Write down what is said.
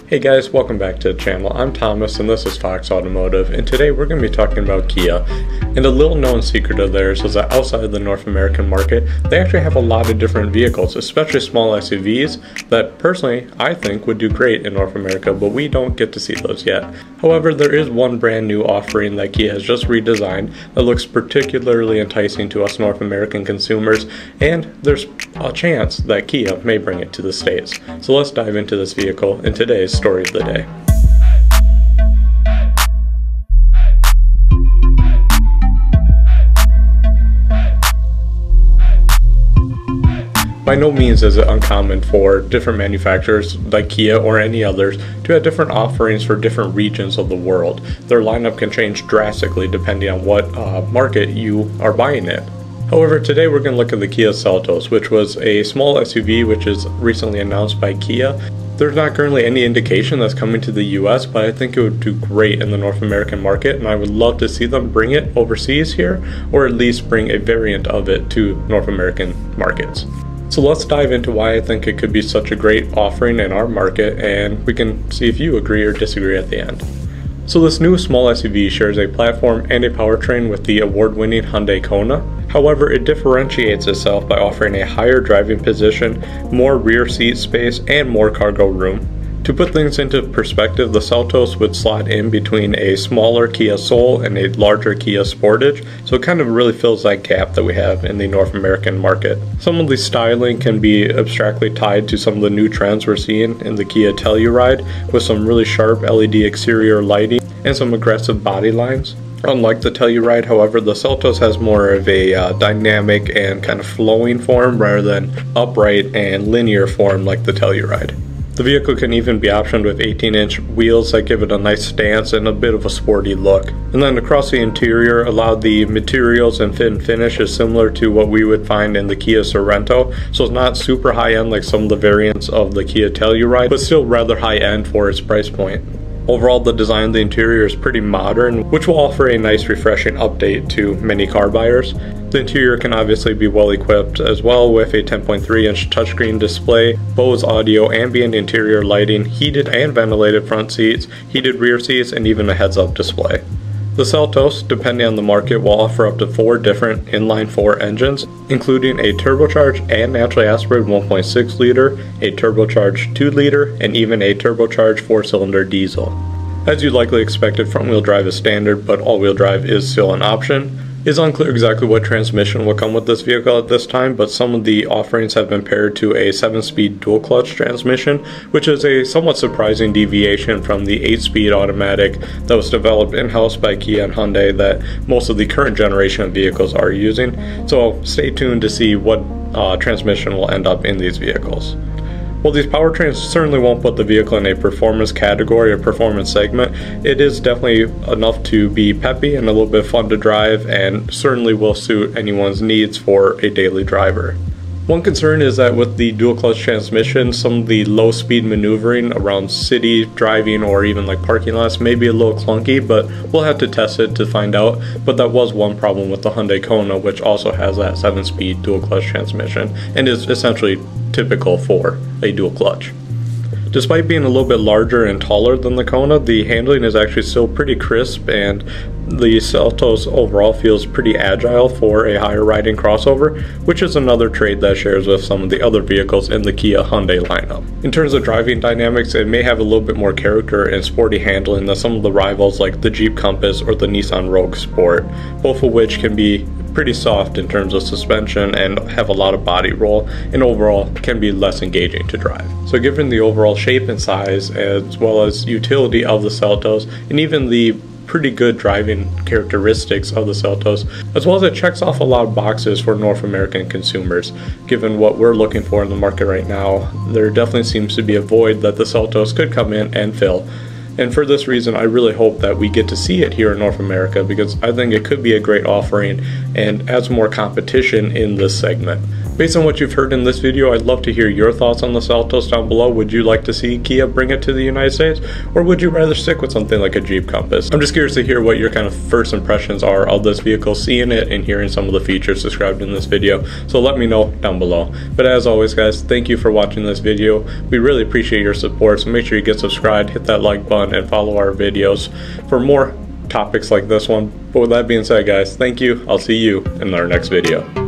Hey guys, welcome back to the channel. I'm Thomas and this is Fox Automotive, and today we're going to be talking about Kia. And a little known secret of theirs is that outside of the North American market, they actually have a lot of different vehicles, especially small SUVs that personally I think would do great in North America, but we don't get to see those yet. However, there is one brand new offering that Kia has just redesigned that looks particularly enticing to us North American consumers, and there's a chance that Kia may bring it to the States. So let's dive into this vehicle in today's story of the day. By no means is it uncommon for different manufacturers like Kia or any others to have different offerings for different regions of the world. Their lineup can change drastically depending on what market you are buying it. However, today we're going to look at the Kia Seltos, which was a small SUV which is recently announced by Kia. There's not currently any indication that's coming to the US, but I think it would do great in the North American market, and I would love to see them bring it overseas here, or at least bring a variant of it to North American markets. So let's dive into why I think it could be such a great offering in our market, and we can see if you agree or disagree at the end. So this new small SUV shares a platform and a powertrain with the award-winning Hyundai Kona. However, it differentiates itself by offering a higher driving position, more rear seat space, and more cargo room. To put things into perspective, the Seltos would slot in between a smaller Kia Soul and a larger Kia Sportage, so it kind of really fills that gap that we have in the North American market. Some of the styling can be abstractly tied to some of the new trends we're seeing in the Kia Telluride, with some really sharp LED exterior lighting and some aggressive body lines. Unlike the Telluride, however, the Seltos has more of a dynamic and kind of flowing form rather than upright and linear form like the Telluride. The vehicle can even be optioned with 18-inch wheels that give it a nice stance and a bit of a sporty look. And then across the interior, a lot of the materials and fit and finish is similar to what we would find in the Kia Sorento. So it's not super high-end like some of the variants of the Kia Telluride, but still rather high-end for its price point. Overall, the design of the interior is pretty modern, which will offer a nice refreshing update to many car buyers. The interior can obviously be well equipped as well with a 10.3-inch touchscreen display, Bose audio, ambient interior lighting, heated and ventilated front seats, heated rear seats, and even a heads-up display. The Seltos, depending on the market, will offer up to 4 different inline-4 engines, including a turbocharged and naturally aspirated 1.6 liter, a turbocharged 2 liter, and even a turbocharged 4-cylinder diesel. As you'd likely expected, front-wheel drive is standard, but all-wheel drive is still an option. It's unclear exactly what transmission will come with this vehicle at this time, but some of the offerings have been paired to a 7-speed dual-clutch transmission, which is a somewhat surprising deviation from the 8-speed automatic that was developed in-house by Kia and Hyundai that most of the current generation of vehicles are using. So stay tuned to see what transmission will end up in these vehicles. While these powertrains certainly won't put the vehicle in a performance category or performance segment, it is definitely enough to be peppy and a little bit fun to drive, and certainly will suit anyone's needs for a daily driver. One concern is that with the dual clutch transmission, some of the low speed maneuvering around city driving or even like parking lots may be a little clunky, but we'll have to test it to find out. But that was one problem with the Hyundai Kona, which also has that 7-speed dual clutch transmission and is essentially typical for a dual clutch. Despite being a little bit larger and taller than the Kona, the handling is actually still pretty crisp, and the Seltos overall feels pretty agile for a higher riding crossover, which is another trait that shares with some of the other vehicles in the Kia Hyundai lineup. In terms of driving dynamics, it may have a little bit more character and sporty handling than some of the rivals like the Jeep Compass or the Nissan Rogue Sport, both of which can be pretty soft in terms of suspension and have a lot of body roll, and overall can be less engaging to drive. So given the overall shape and size, as well as utility of the Seltos, and even the pretty good driving characteristics of the Seltos, as well as it checks off a lot of boxes for North American consumers. Given what we're looking for in the market right now, there definitely seems to be a void that the Seltos could come in and fill. And for this reason, I really hope that we get to see it here in North America, because I think it could be a great offering and adds more competition in this segment. Based on what you've heard in this video, I'd love to hear your thoughts on the Seltos down below. Would you like to see Kia bring it to the United States, or would you rather stick with something like a Jeep Compass? I'm just curious to hear what your kind of first impressions are of this vehicle, seeing it and hearing some of the features described in this video. So let me know down below. But as always, guys, thank you for watching this video. We really appreciate your support, so make sure you get subscribed, hit that like button, and follow our videos for more topics like this one. But with that being said, guys, thank you. I'll see you in our next video.